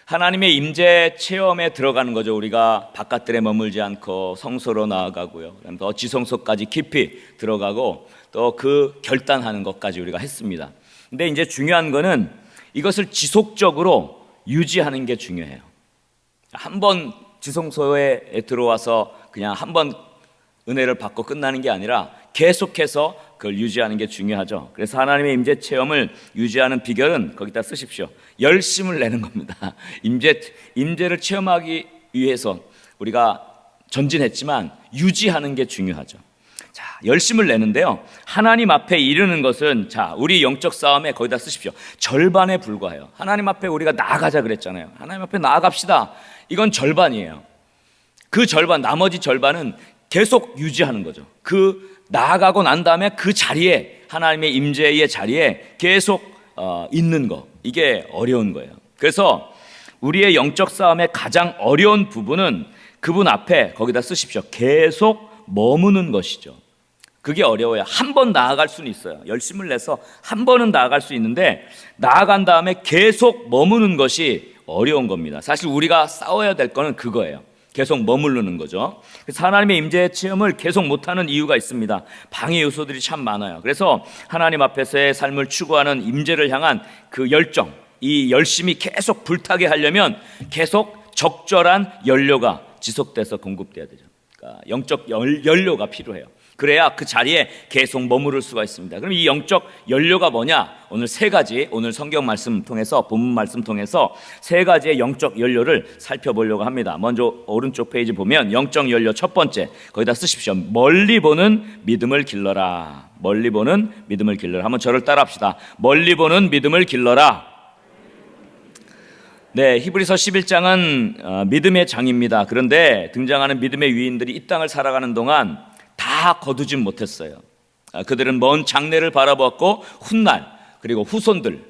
하나님의 임재 체험에 들어가는 거죠. 우리가 바깥들에 머물지 않고 성소로 나아가고요. 그다음에 더 지성소까지 깊이 들어가고 또 그 결단하는 것까지 우리가 했습니다. 근데 이제 중요한 거는 이것을 지속적으로 유지하는 게 중요해요. 한번 지성소에 들어와서 그냥 한번 은혜를 받고 끝나는 게 아니라 계속해서 그걸 유지하는 게 중요하죠. 그래서 하나님의 임재 체험을 유지하는 비결은 거기다 쓰십시오. 열심을 내는 겁니다. 임재를 체험하기 위해서 우리가 전진했지만 유지하는 게 중요하죠. 자, 열심을 내는데요. 하나님 앞에 이르는 것은 우리 영적 싸움에 거기다 쓰십시오. 절반에 불과해요. 하나님 앞에 우리가 나아가자 그랬잖아요. 하나님 앞에 나아갑시다. 이건 절반이에요. 그 절반, 나머지 절반은 계속 유지하는 거죠. 나아가고 난 다음에 그 자리에, 하나님의 임재의 자리에 계속 있는 거, 이게 어려운 거예요. 그래서 우리의 영적 싸움의 가장 어려운 부분은 그분 앞에 거기다 쓰십시오. 계속 머무는 것이죠. 그게 어려워요. 한 번 나아갈 수는 있어요. 열심을 내서 한 번은 나아갈 수 있는데 나아간 다음에 계속 머무는 것이 어려운 겁니다. 사실 우리가 싸워야 될 거는 그거예요. 계속 머무르는 거죠. 그래서 하나님의 임재 체험을 계속 못하는 이유가 있습니다. 방해 요소들이 참 많아요. 그래서 하나님 앞에서의 삶을 추구하는 임재를 향한 그 열정, 이 열심이 계속 불타게 하려면 계속 적절한 연료가 지속돼서 공급돼야 되죠. 그러니까 영적 연료가 필요해요. 그래야 그 자리에 계속 머무를 수가 있습니다. 그럼 이 영적 연료가 뭐냐? 오늘 세 가지, 오늘 성경 말씀 통해서, 본문 말씀 통해서 세 가지의 영적 연료를 살펴보려고 합니다. 먼저 오른쪽 페이지 보면 영적 연료 첫 번째, 거기다 쓰십시오. 멀리 보는 믿음을 길러라. 멀리 보는 믿음을 길러라. 한번 저를 따라 합시다. 멀리 보는 믿음을 길러라. 네, 히브리서 11장은 믿음의 장입니다. 그런데 등장하는 믿음의 위인들이 이 땅을 살아가는 동안 다 거두진 못했어요. 그들은 먼 장래를 바라보았고 훗날, 그리고 후손들,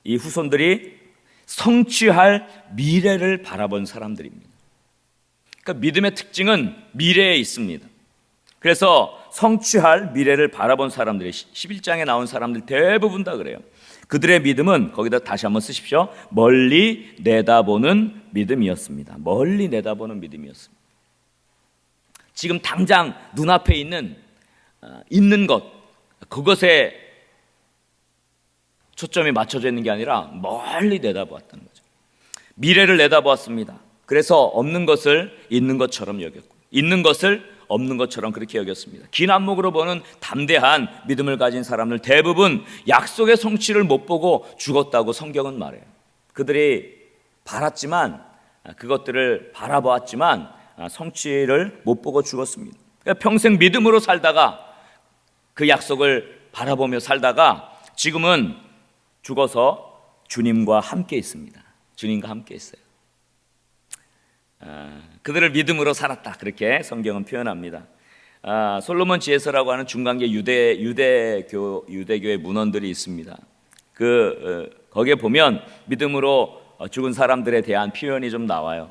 이 후손들이 성취할 미래를 바라본 사람들입니다. 그러니까 믿음의 특징은 미래에 있습니다. 그래서 성취할 미래를 바라본 사람들이 11장에 나온 사람들 대부분 다 그래요. 그들의 믿음은 거기다 다시 한번 쓰십시오. 멀리 내다보는 믿음이었습니다. 멀리 내다보는 믿음이었습니다. 지금 당장 눈앞에 있는 것, 그것에 초점이 맞춰져 있는 게 아니라 멀리 내다보았다는 거죠. 미래를 내다보았습니다. 그래서 없는 것을 있는 것처럼 여겼고 있는 것을 없는 것처럼 그렇게 여겼습니다. 긴 안목으로 보는 담대한 믿음을 가진 사람들 대부분 약속의 성취를 못 보고 죽었다고 성경은 말해요. 그들이 바랐지만, 그것들을 바라보았지만 성취를 못 보고 죽었습니다. 그러니까 평생 믿음으로 살다가 그 약속을 바라보며 살다가 지금은 죽어서 주님과 함께 있습니다. 주님과 함께 있어요. 그들을 믿음으로 살았다, 그렇게 성경은 표현합니다. 솔로몬 지혜서라고 하는 중간계 유대교의 문헌들이 있습니다. 거기에 보면 믿음으로 죽은 사람들에 대한 표현이 좀 나와요.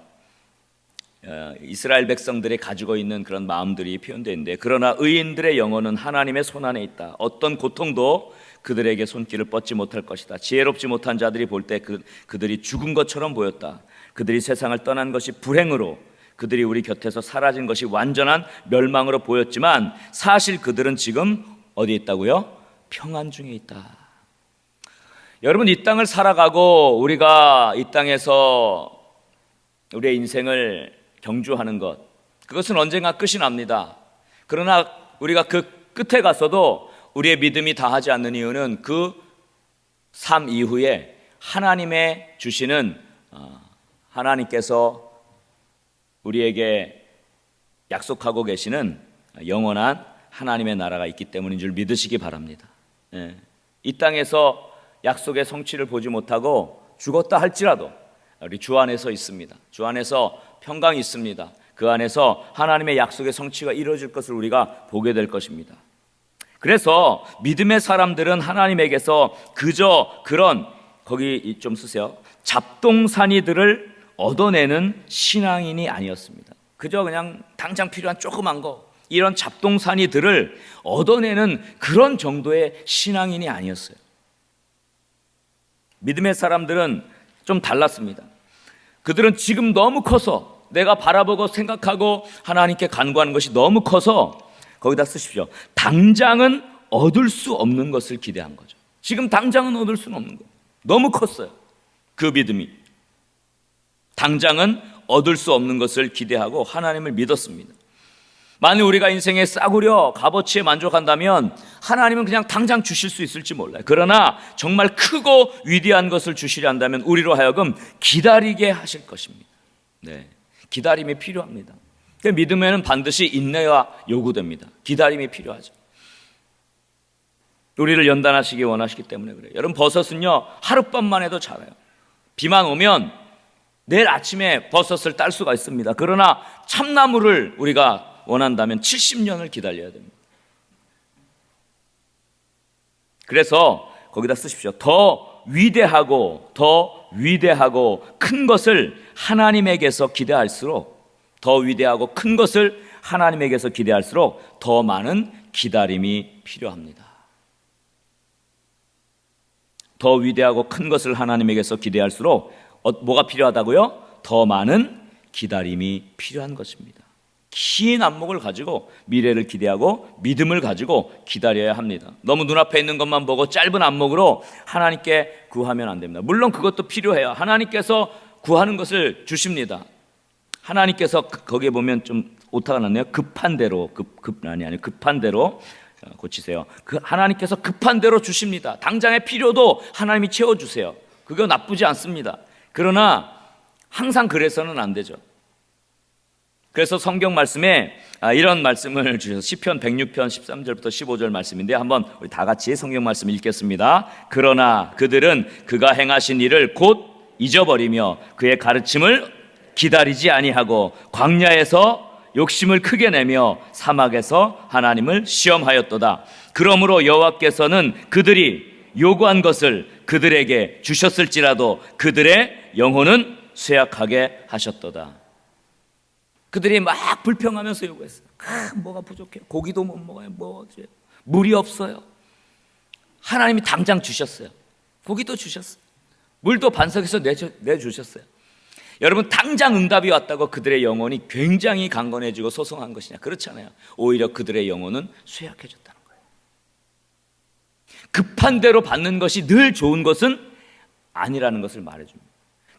이스라엘 백성들이 가지고 있는 그런 마음들이 표현되어 있는데, 그러나 의인들의 영혼은 하나님의 손안에 있다. 어떤 고통도 그들에게 손길을 뻗지 못할 것이다. 지혜롭지 못한 자들이 볼 때 그들이 죽은 것처럼 보였다. 그들이 세상을 떠난 것이 불행으로, 그들이 우리 곁에서 사라진 것이 완전한 멸망으로 보였지만 사실 그들은 지금 어디에 있다고요? 평안 중에 있다. 여러분, 이 땅을 살아가고 우리가 이 땅에서 우리의 인생을 경주하는 것, 그것은 언젠가 끝이 납니다. 그러나 우리가 그 끝에 가서도 우리의 믿음이 다하지 않는 이유는 그 삶 이후에 하나님의 주시는, 하나님께서 우리에게 약속하고 계시는 영원한 하나님의 나라가 있기 때문인 줄 믿으시기 바랍니다. 이 땅에서 약속의 성취를 보지 못하고 죽었다 할지라도 우리 주 안에서 있습니다. 주 안에서 평강이 있습니다. 그 안에서 하나님의 약속의 성취가 이루어질 것을 우리가 보게 될 것입니다. 그래서 믿음의 사람들은 하나님에게서 그저 그런, 거기 좀 쓰세요, 잡동사니들을 얻어내는 신앙인이 아니었습니다. 그저 그냥 당장 필요한 조그만 거, 이런 잡동사니들을 얻어내는 그런 정도의 신앙인이 아니었어요. 믿음의 사람들은 좀 달랐습니다. 그들은 지금 너무 커서, 내가 바라보고 생각하고 하나님께 간구하는 것이 너무 커서 거기다 쓰십시오. 당장은 얻을 수 없는 것을 기대한 거죠. 지금 당장은 얻을 수는 없는 거예요. 너무 컸어요. 그 믿음이. 당장은 얻을 수 없는 것을 기대하고 하나님을 믿었습니다. 만일 우리가 인생에 싸구려 값어치에 만족한다면 하나님은 그냥 당장 주실 수 있을지 몰라요. 그러나 정말 크고 위대한 것을 주시려 한다면 우리로 하여금 기다리게 하실 것입니다. 네, 기다림이 필요합니다. 믿음에는 반드시 인내가 요구됩니다. 기다림이 필요하죠. 우리를 연단하시기 원하시기 때문에 그래요. 여러분, 버섯은요 하룻밤만 해도 자라요. 비만 오면 내일 아침에 버섯을 딸 수가 있습니다. 그러나 참나무를 우리가 원한다면 70년을 기다려야 됩니다. 그래서 거기다 쓰십시오. 더 위대하고 큰 것을 하나님에게서 기대할수록, 더 위대하고 큰 것을 하나님에게서 기대할수록 더 많은 기다림이 필요합니다. 더 위대하고 큰 것을 하나님에게서 기대할수록 뭐가 필요하다고요? 더 많은 기다림이 필요한 것입니다. 긴 안목을 가지고 미래를 기대하고 믿음을 가지고 기다려야 합니다. 너무 눈앞에 있는 것만 보고 짧은 안목으로 하나님께 구하면 안 됩니다. 물론 그것도 필요해요. 하나님께서 구하는 것을 주십니다. 하나님께서 거기에 보면 좀 오타가 났네요. 급한 대로, 급란이 아니에요. 급한 대로 고치세요. 하나님께서 급한 대로 주십니다. 당장의 필요도 하나님이 채워주세요. 그거 나쁘지 않습니다. 그러나 항상 그래서는 안 되죠. 그래서 성경 말씀에 이런 말씀을 주셔서 시편 106편 13절부터 15절 말씀인데 한번 우리 다 같이 성경 말씀 읽겠습니다. 그러나 그들은 그가 행하신 일을 곧 잊어버리며 그의 가르침을 기다리지 아니하고 광야에서 욕심을 크게 내며 사막에서 하나님을 시험하였도다. 그러므로 여호와께서는 그들이 요구한 것을 그들에게 주셨을지라도 그들의 영혼은 쇠약하게 하셨도다. 그들이 막 불평하면서 요구했어요. 뭐가 부족해요. 고기도 못 먹어요. 물이 없어요. 하나님이 당장 주셨어요. 고기도 주셨어요. 물도 반석에서 내주셨어요. 여러분, 당장 응답이 왔다고 그들의 영혼이 굉장히 강건해지고 소송한 것이냐? 그렇잖아요. 오히려 그들의 영혼은 쇠약해졌다는 거예요. 급한 대로 받는 것이 늘 좋은 것은 아니라는 것을 말해줍니다.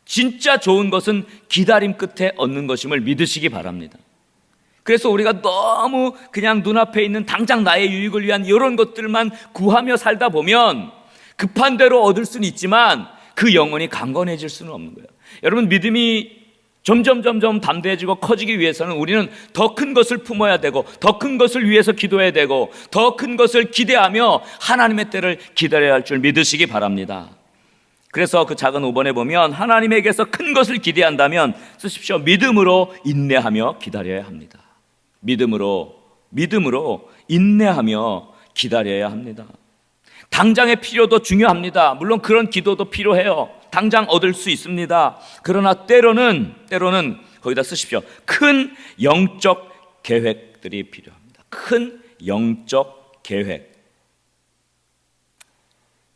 진짜 좋은 것은 기다림 끝에 얻는 것임을 믿으시기 바랍니다. 그래서 우리가 너무 그냥 눈앞에 있는 당장 나의 유익을 위한 이런 것들만 구하며 살다 보면 급한 대로 얻을 수는 있지만 그 영혼이 강건해질 수는 없는 거예요. 여러분, 믿음이 점점 담대해지고 커지기 위해서는 우리는 더 큰 것을 품어야 되고 더 큰 것을 위해서 기도해야 되고 더 큰 것을 기대하며 하나님의 때를 기다려야 할 줄 믿으시기 바랍니다. 그래서 그 작은 5번에 보면 하나님에게서 큰 것을 기대한다면 쓰십시오. 믿음으로 인내하며 기다려야 합니다. 믿음으로 인내하며 기다려야 합니다. 당장의 필요도 중요합니다. 물론 그런 기도도 필요해요. 당장 얻을 수 있습니다. 그러나 때로는 거기다 쓰십시오. 큰 영적 계획들이 필요합니다. 큰 영적 계획.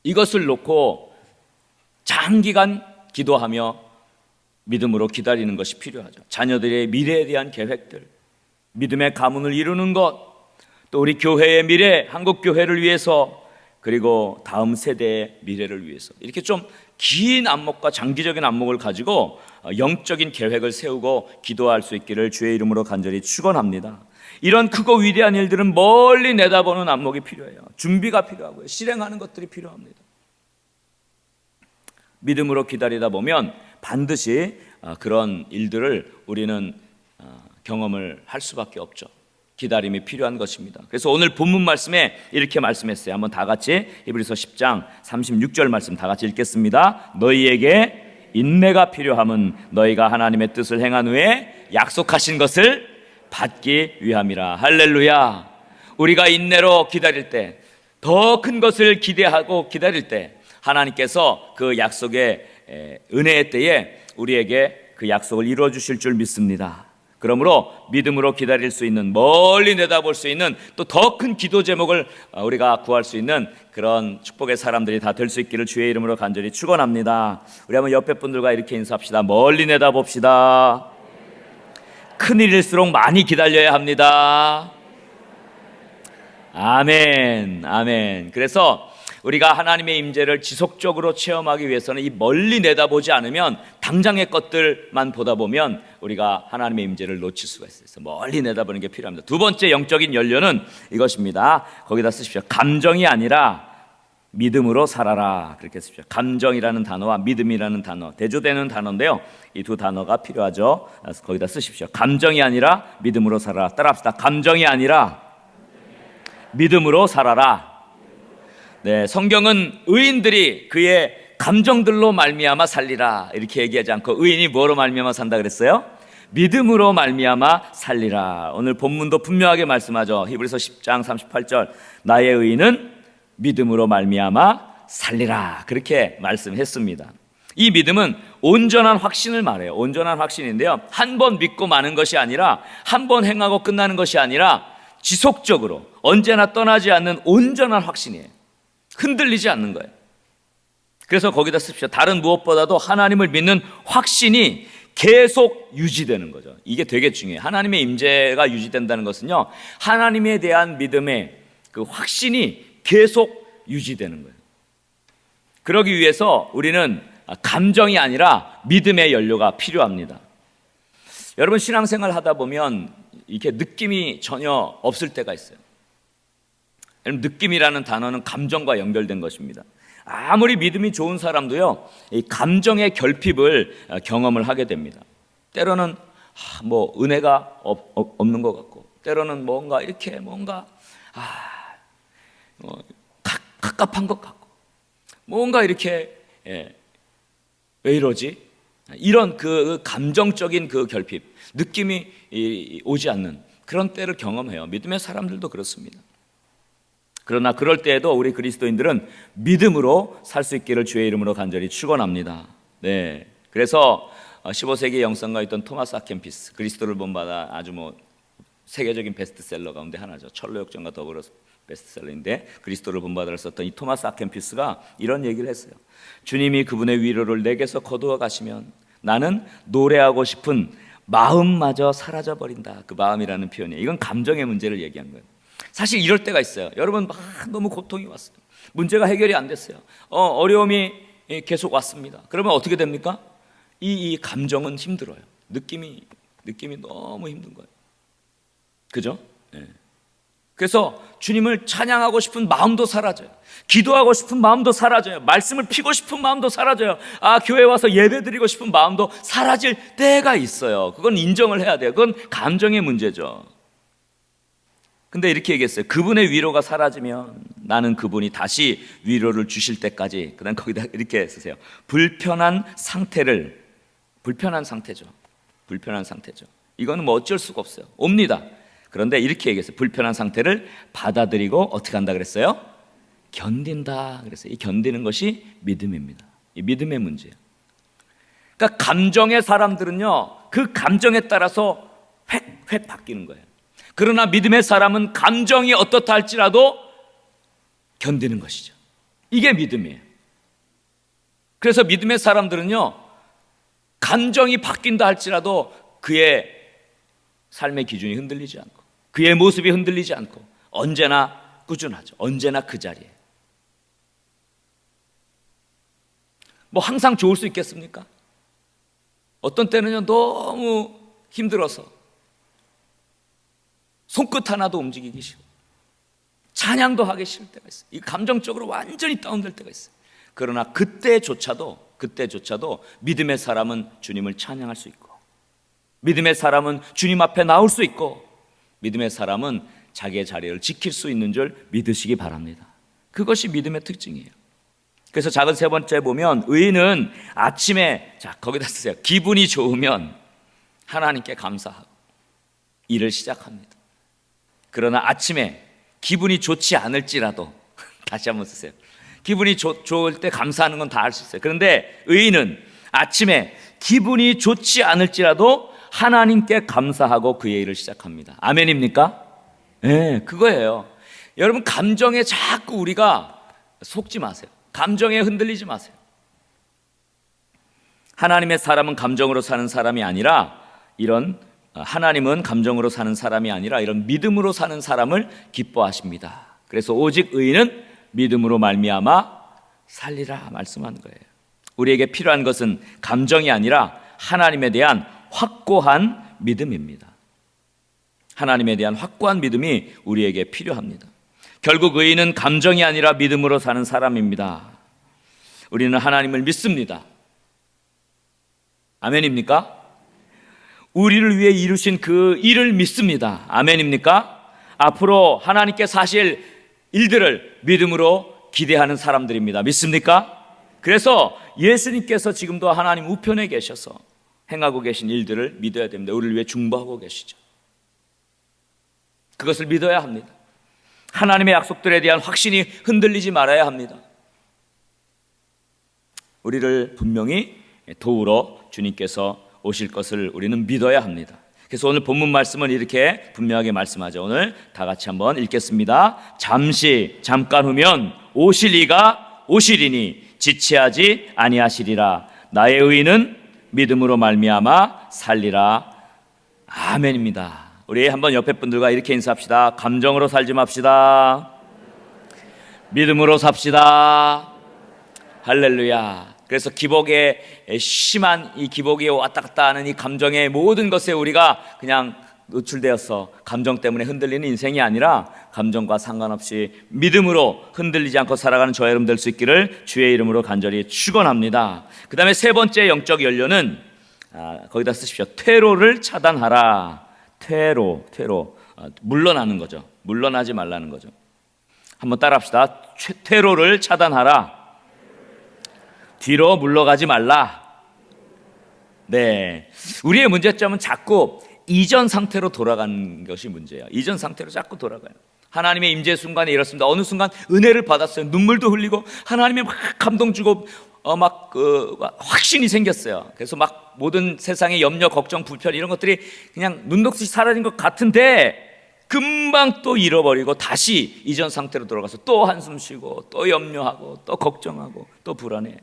이것을 놓고 장기간 기도하며 믿음으로 기다리는 것이 필요하죠. 자녀들의 미래에 대한 계획들, 믿음의 가문을 이루는 것, 또 우리 교회의 미래, 한국 교회를 위해서, 그리고 다음 세대의 미래를 위해서 이렇게 좀 긴 안목과 장기적인 안목을 가지고 영적인 계획을 세우고 기도할 수 있기를 주의 이름으로 간절히 축원합니다. 이런 크고 위대한 일들은 멀리 내다보는 안목이 필요해요. 준비가 필요하고요. 실행하는 것들이 필요합니다. 믿음으로 기다리다 보면 반드시 그런 일들을 우리는 경험을 할 수밖에 없죠. 기다림이 필요한 것입니다. 그래서 오늘 본문 말씀에 이렇게 말씀했어요. 한번 다 같이 히브리서 10장 36절 말씀 다 같이 읽겠습니다. 너희에게 인내가 필요함은 너희가 하나님의 뜻을 행한 후에 약속하신 것을 받기 위함이라. 할렐루야. 우리가 인내로 기다릴 때, 더 큰 것을 기대하고 기다릴 때 하나님께서 그 약속의 은혜의 때에 우리에게 그 약속을 이루어 주실 줄 믿습니다. 그러므로 믿음으로 기다릴 수 있는, 멀리 내다볼 수 있는, 또 더 큰 기도 제목을 우리가 구할 수 있는 그런 축복의 사람들이 다 될 수 있기를 주의 이름으로 간절히 축원합니다. 우리 한번 옆에 분들과 이렇게 인사합시다. 멀리 내다봅시다. 큰일일수록 많이 기다려야 합니다. 아멘, 아멘. 그래서 우리가 하나님의 임재를 지속적으로 체험하기 위해서는 이 멀리 내다보지 않으면, 당장의 것들만 보다 보면 우리가 하나님의 임재를 놓칠 수가 있어요. 그래서 멀리 내다보는 게 필요합니다. 두 번째 영적인 연료는 이것입니다. 거기다 쓰십시오. 감정이 아니라 믿음으로 살아라. 그렇게 쓰십시오. 감정이라는 단어와 믿음이라는 단어, 대조되는 단어인데요, 이 두 단어가 필요하죠. 거기다 쓰십시오. 감정이 아니라 믿음으로 살아라. 따라합시다. 감정이 아니라 믿음으로 살아라. 네, 성경은 의인들이 그의 감정들로 말미암아 살리라 이렇게 얘기하지 않고, 의인이 뭐로 말미암아 산다 그랬어요? 믿음으로 말미암아 살리라. 오늘 본문도 분명하게 말씀하죠. 히브리서 10장 38절, 나의 의인은 믿음으로 말미암아 살리라, 그렇게 말씀했습니다. 이 믿음은 온전한 확신을 말해요. 온전한 확신인데요, 한 번 믿고 마는 것이 아니라, 한 번 행하고 끝나는 것이 아니라 지속적으로 언제나 떠나지 않는 온전한 확신이에요. 흔들리지 않는 거예요. 그래서 거기다 씁시다. 다른 무엇보다도 하나님을 믿는 확신이 계속 유지되는 거죠. 이게 되게 중요해요. 하나님의 임재가 유지된다는 것은요, 하나님에 대한 믿음의 그 확신이 계속 유지되는 거예요. 그러기 위해서 우리는 감정이 아니라 믿음의 연료가 필요합니다. 여러분, 신앙생활 하다 보면 이렇게 느낌이 전혀 없을 때가 있어요. 느낌이라는 단어는 감정과 연결된 것입니다. 아무리 믿음이 좋은 사람도요, 이 감정의 결핍을 경험을 하게 됩니다. 때로는 뭐 은혜가 없는 것 같고, 때로는 뭔가 이렇게 뭔가 갑갑한 것 같고, 뭔가 이렇게 왜 이러지? 이런 그 감정적인 그 결핍, 느낌이 오지 않는 그런 때를 경험해요. 믿음의 사람들도 그렇습니다. 그러나 그럴 때에도 우리 그리스도인들은 믿음으로 살 수 있기를 주의 이름으로 간절히 축원합니다. 네, 그래서 15세기 영성가였던 토마스 아켄피스, 그리스도를 본받아 아주 세계적인 베스트셀러 가운데 하나죠. 철로역정과 더불어 베스트셀러인데, 그리스도를 본받아를 썼던 이 토마스 아켄피스가 이런 얘기를 했어요. 주님이 그분의 위로를 내게서 거두어 가시면 나는 노래하고 싶은 마음마저 사라져버린다. 그 마음이라는 표현이에요. 이건 감정의 문제를 얘기한 거예요. 사실 이럴 때가 있어요. 여러분, 너무 고통이 왔어요. 문제가 해결이 안 됐어요. 어려움이 계속 왔습니다. 그러면 어떻게 됩니까? 이 감정은 힘들어요. 느낌이 너무 힘든 거예요. 그죠? 네. 그래서 주님을 찬양하고 싶은 마음도 사라져요. 기도하고 싶은 마음도 사라져요. 말씀을 피고 싶은 마음도 사라져요. 교회 와서 예배 드리고 싶은 마음도 사라질 때가 있어요. 그건 인정을 해야 돼요. 그건 감정의 문제죠. 근데 이렇게 얘기했어요. 그분의 위로가 사라지면 나는 그분이 다시 위로를 주실 때까지, 그다음 거기다 이렇게 쓰세요. 불편한 상태죠. 불편한 상태죠. 이거는 어쩔 수가 없어요. 옵니다. 그런데 이렇게 얘기했어요. 불편한 상태를 받아들이고 어떻게 한다 그랬어요? 견딘다 그랬어요. 이 견디는 것이 믿음입니다. 이 믿음의 문제예요. 그러니까 감정의 사람들은요, 그 감정에 따라서 획 바뀌는 거예요. 그러나 믿음의 사람은 감정이 어떻다 할지라도 견디는 것이죠. 이게 믿음이에요. 그래서 믿음의 사람들은요, 감정이 바뀐다 할지라도 그의 삶의 기준이 흔들리지 않고, 그의 모습이 흔들리지 않고 언제나 꾸준하죠. 언제나 그 자리에. 항상 좋을 수 있겠습니까? 어떤 때는요, 너무 힘들어서 손끝 하나도 움직이기 싫어, 찬양도 하기 싫을 때가 있어요. 이 감정적으로 완전히 다운될 때가 있어요. 그러나 그때조차도 믿음의 사람은 주님을 찬양할 수 있고, 믿음의 사람은 주님 앞에 나올 수 있고, 믿음의 사람은 자기의 자리를 지킬 수 있는 줄 믿으시기 바랍니다. 그것이 믿음의 특징이에요. 그래서 작은 세 번째 보면, 의인은 아침에, 거기다 쓰세요. 기분이 좋으면 하나님께 감사하고 일을 시작합니다. 그러나 아침에 기분이 좋지 않을지라도 다시 한번 쓰세요. 기분이 좋을 때 감사하는 건 다 할 수 있어요. 그런데 의인은 아침에 기분이 좋지 않을지라도 하나님께 감사하고 그의 일을 시작합니다. 아멘입니까? 네, 그거예요. 여러분, 감정에 자꾸 우리가 속지 마세요. 감정에 흔들리지 마세요. 하나님의 사람은 감정으로 사는 사람이 아니라 하나님은 감정으로 사는 사람이 아니라 이런 믿음으로 사는 사람을 기뻐하십니다. 그래서 오직 의인은 믿음으로 말미암아 살리라 말씀하는 거예요. 우리에게 필요한 것은 감정이 아니라 하나님에 대한 확고한 믿음입니다. 하나님에 대한 확고한 믿음이 우리에게 필요합니다. 결국 의인은 감정이 아니라 믿음으로 사는 사람입니다. 우리는 하나님을 믿습니다. 아멘입니까? 우리를 위해 이루신 그 일을 믿습니다. 아멘입니까? 앞으로 하나님께 사실 일들을 믿음으로 기대하는 사람들입니다. 믿습니까? 그래서 예수님께서 지금도 하나님 우편에 계셔서 행하고 계신 일들을 믿어야 됩니다. 우리를 위해 중보하고 계시죠. 그것을 믿어야 합니다. 하나님의 약속들에 대한 확신이 흔들리지 말아야 합니다. 우리를 분명히 도우러 주님께서 오실 것을 우리는 믿어야 합니다. 그래서 오늘 본문 말씀은 이렇게 분명하게 말씀하죠. 오늘 다 같이 한번 읽겠습니다. 잠깐 후면 오실 이가 오시리니 지체하지 아니하시리라. 나의 의인은 믿음으로 말미암아 살리라. 아멘입니다. 우리 한번 옆에 분들과 이렇게 인사합시다. 감정으로 살지 맙시다. 믿음으로 삽시다. 할렐루야. 그래서 기복에 심한 이 기복이 왔다 갔다 하는 이 감정의 모든 것에 우리가 그냥 노출되어서 감정 때문에 흔들리는 인생이 아니라 감정과 상관없이 믿음으로 흔들리지 않고 살아가는 저와 여러분 될 수 있기를 주의 이름으로 간절히 축원합니다. 그 다음에 세 번째 영적 연료는 거기다 쓰십시오. 퇴로를 차단하라. 퇴로 물러나는 거죠. 물러나지 말라는 거죠. 한번 따라합시다. 퇴로를 차단하라. 뒤로 물러가지 말라. 네, 우리의 문제점은 자꾸 이전 상태로 돌아가는 것이 문제예요. 이전 상태로 자꾸 돌아가요. 하나님의 임재 순간에 이렇습니다. 어느 순간 은혜를 받았어요. 눈물도 흘리고 하나님의 막 감동 주고 막 확신이 생겼어요. 그래서 막 모든 세상의 염려, 걱정, 불편 이런 것들이 그냥 눈녹듯이 사라진 것 같은데 금방 또 잃어버리고 다시 이전 상태로 돌아가서 또 한숨 쉬고 또 염려하고 또 걱정하고 또 불안해.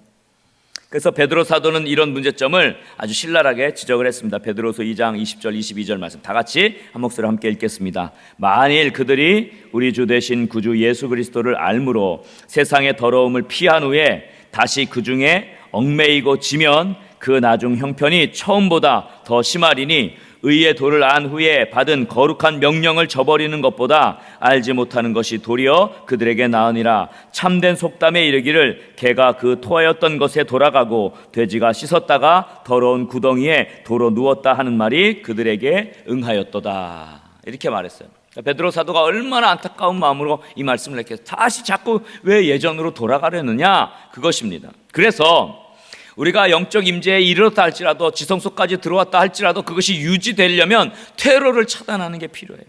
그래서 베드로 사도는 이런 문제점을 아주 신랄하게 지적을 했습니다. 베드로서 2장 20절 22절 말씀 다 같이 한 목소리로 함께 읽겠습니다. 만일 그들이 우리 주 되신 구주 예수 그리스도를 알므로 세상의 더러움을 피한 후에 다시 그 중에 얽매이고 지면 그 나중 형편이 처음보다 더 심하리니 의의 도를 안 후에 받은 거룩한 명령을 저버리는 것보다 알지 못하는 것이 도리어 그들에게 나으니라. 참된 속담에 이르기를 개가 그 토하였던 것에 돌아가고 돼지가 씻었다가 더러운 구덩이에 도로 누웠다 하는 말이 그들에게 응하였도다. 이렇게 말했어요. 베드로 사도가 얼마나 안타까운 마음으로 이 말씀을 했겠어요. 다시 자꾸 왜 예전으로 돌아가려느냐, 그것입니다. 그래서 우리가 영적 임재에 이르렀다 할지라도 지성소까지 들어왔다 할지라도 그것이 유지되려면 퇴로를 차단하는 게 필요해요.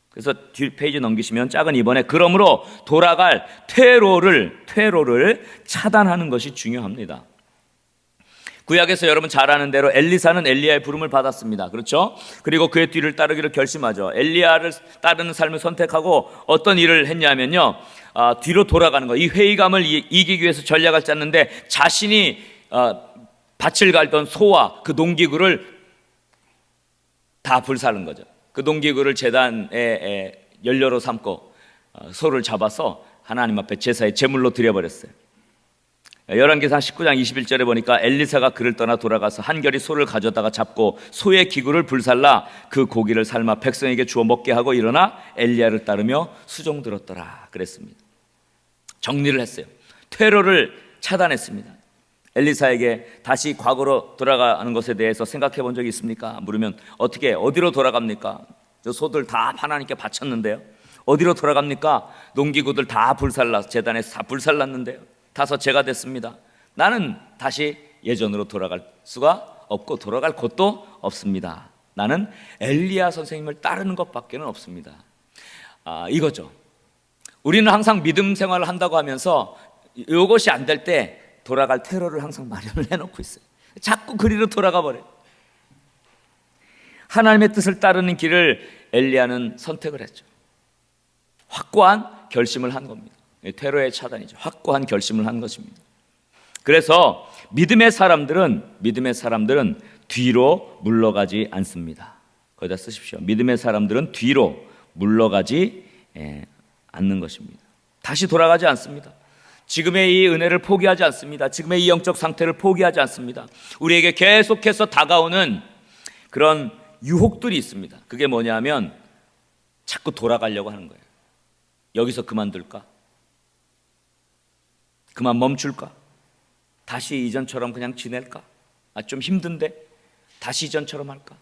그래서 뒷 페이지 넘기시면 작은 2번에 그러므로 돌아갈 퇴로를 차단하는 것이 중요합니다. 구약에서 여러분 잘 아는 대로 엘리사는 엘리야의 부름을 받았습니다. 그렇죠? 그리고 그의 뒤를 따르기를 결심하죠. 엘리야를 따르는 삶을 선택하고 어떤 일을 했냐면요, 뒤로 돌아가는 거. 이 회의감을 이기기 위해서 전략을 짰는데 자신이 밭을 갈던 소와 그 농기구를 다 불사른 거죠. 그 농기구를 제단에 연료로 삼고 소를 잡아서 하나님 앞에 제사의 제물로 드려버렸어요. 열왕기상 19장 21절에 보니까 엘리사가 그를 떠나 돌아가서 한결이 소를 가져다가 잡고 소의 기구를 불살라 그 고기를 삶아 백성에게 주어 먹게 하고 일어나 엘리야를 따르며 수종 들었더라 그랬습니다. 정리를 했어요. 퇴로를 차단했습니다. 엘리사에게 다시 과거로 돌아가는 것에 대해서 생각해 본 적이 있습니까? 물으면 어디로 돌아갑니까? 저 소들 다 하나님께 바쳤는데요. 어디로 돌아갑니까? 농기구들 다 제단에서 다 불살랐는데요. 다서 제가 됐습니다. 나는 다시 예전으로 돌아갈 수가 없고 돌아갈 곳도 없습니다. 나는 엘리야 선생님을 따르는 것밖에는 없습니다. 이거죠. 우리는 항상 믿음 생활을 한다고 하면서 이것이 안 될 때 돌아갈 퇴로를 항상 마련을 해놓고 있어요. 자꾸 그리로 돌아가 버려요. 하나님의 뜻을 따르는 길을 엘리야는 선택을 했죠. 확고한 결심을 한 겁니다. 테러의 차단이죠. 확고한 결심을 한 것입니다. 그래서 믿음의 사람들은 뒤로 물러가지 않습니다. 거기다 쓰십시오. 믿음의 사람들은 뒤로 물러가지 않는 것입니다. 다시 돌아가지 않습니다. 지금의 이 은혜를 포기하지 않습니다. 지금의 이 영적 상태를 포기하지 않습니다. 우리에게 계속해서 다가오는 그런 유혹들이 있습니다. 그게 뭐냐면 자꾸 돌아가려고 하는 거예요. 여기서 그만둘까? 그만 멈출까? 다시 이전처럼 그냥 지낼까? 좀 힘든데 다시 이전처럼 할까?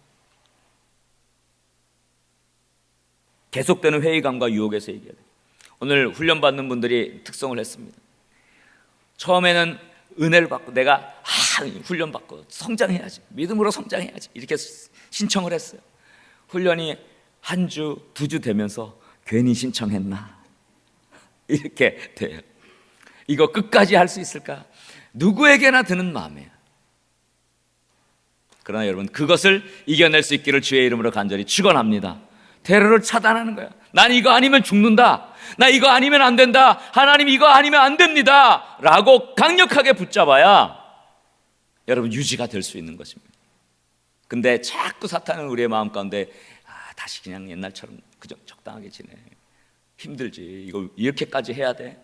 계속되는 회의감과 유혹에서 얘기해야 돼요. 오늘 훈련받는 분들이 특성을 했습니다. 처음에는 은혜를 받고 내가 훈련받고 성장해야지, 믿음으로 성장해야지 이렇게 신청을 했어요. 훈련이 한 주, 두 주 되면서 괜히 신청했나 이렇게 돼요. 이거 끝까지 할 수 있을까? 누구에게나 드는 마음이에요. 그러나 여러분, 그것을 이겨낼 수 있기를 주의 이름으로 간절히 축원합니다. 테러를 차단하는 거야. 난 이거 아니면 죽는다, 나 이거 아니면 안 된다, 하나님 이거 아니면 안 됩니다 라고 강력하게 붙잡아야 여러분 유지가 될 수 있는 것입니다. 근데 자꾸 사탄은 우리의 마음 가운데 다시 그냥 옛날처럼 그저 적당하게 지내, 힘들지, 이거 이렇게까지 해야 돼,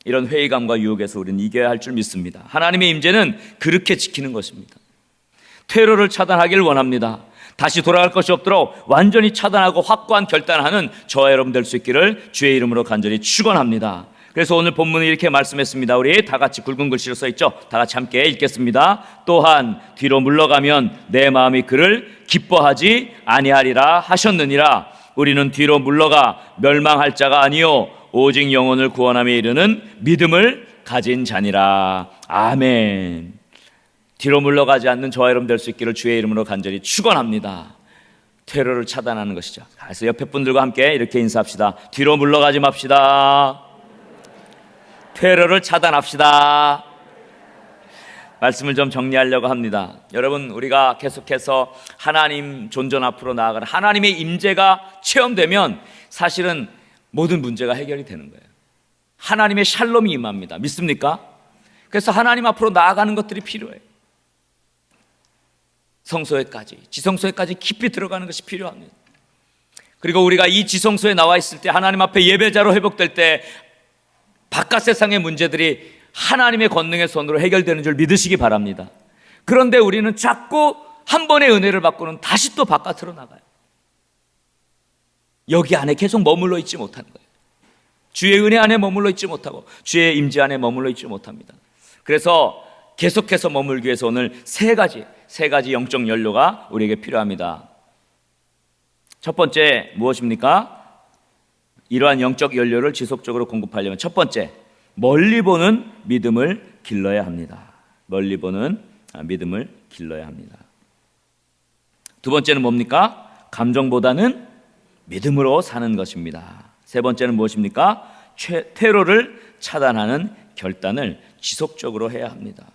이런 회의감과 유혹에서 우리는 이겨야 할 줄 믿습니다. 하나님의 임재는 그렇게 지키는 것입니다. 테러를 차단하길 원합니다. 다시 돌아갈 것이 없도록 완전히 차단하고 확고한 결단하는 저와 여러분 될 수 있기를 주의 이름으로 간절히 축원합니다. 그래서 오늘 본문은 이렇게 말씀했습니다. 우리 다 같이 굵은 글씨로 써 있죠. 다 같이 함께 읽겠습니다. 또한 뒤로 물러가면 내 마음이 그를 기뻐하지 아니하리라 하셨느니라. 우리는 뒤로 물러가 멸망할 자가 아니요 오직 영혼을 구원함에 이르는 믿음을 가진 자니라. 아멘. 뒤로 물러가지 않는 저와 여러분 될 수 있기를 주의 이름으로 간절히 축원합니다. 테러를 차단하는 것이죠. 그래서 옆에 분들과 함께 이렇게 인사합시다. 뒤로 물러가지 맙시다. 테러를 차단합시다. 말씀을 좀 정리하려고 합니다. 여러분, 우리가 계속해서 하나님 존전 앞으로 나아가는 하나님의 임재가 체험되면 사실은 모든 문제가 해결이 되는 거예요. 하나님의 샬롬이 임합니다. 믿습니까? 그래서 하나님 앞으로 나아가는 것들이 필요해요. 성소에까지, 지성소에까지 깊이 들어가는 것이 필요합니다. 그리고 우리가 이 지성소에 나와 있을 때, 하나님 앞에 예배자로 회복될 때 바깥 세상의 문제들이 하나님의 권능의 손으로 해결되는 줄 믿으시기 바랍니다. 그런데 우리는 자꾸 한 번의 은혜를 받고는 다시 또 바깥으로 나가요. 여기 안에 계속 머물러 있지 못하는 거예요. 주의 은혜 안에 머물러 있지 못하고 주의 임재 안에 머물러 있지 못합니다. 그래서 계속해서 머물기 위해서 오늘 세 가지 영적 연료가 우리에게 필요합니다. 첫 번째 무엇입니까? 이러한 영적 연료를 지속적으로 공급하려면 첫 번째, 멀리 보는 믿음을 길러야 합니다. 멀리 보는 믿음을 길러야 합니다. 두 번째는 뭡니까? 감정보다는 믿음으로 사는 것입니다. 세 번째는 무엇입니까? 테러를 차단하는 결단을 지속적으로 해야 합니다.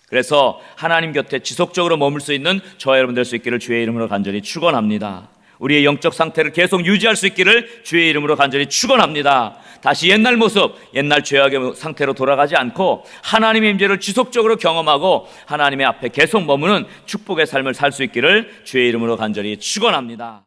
그래서 하나님 곁에 지속적으로 머물 수 있는 저와 여러분 될 수 있기를 주의 이름으로 간절히 축원합니다. 우리의 영적 상태를 계속 유지할 수 있기를 주의 이름으로 간절히 축원합니다. 다시 옛날 모습, 옛날 죄악의 상태로 돌아가지 않고 하나님의 임재를 지속적으로 경험하고 하나님의 앞에 계속 머무는 축복의 삶을 살 수 있기를 주의 이름으로 간절히 축원합니다.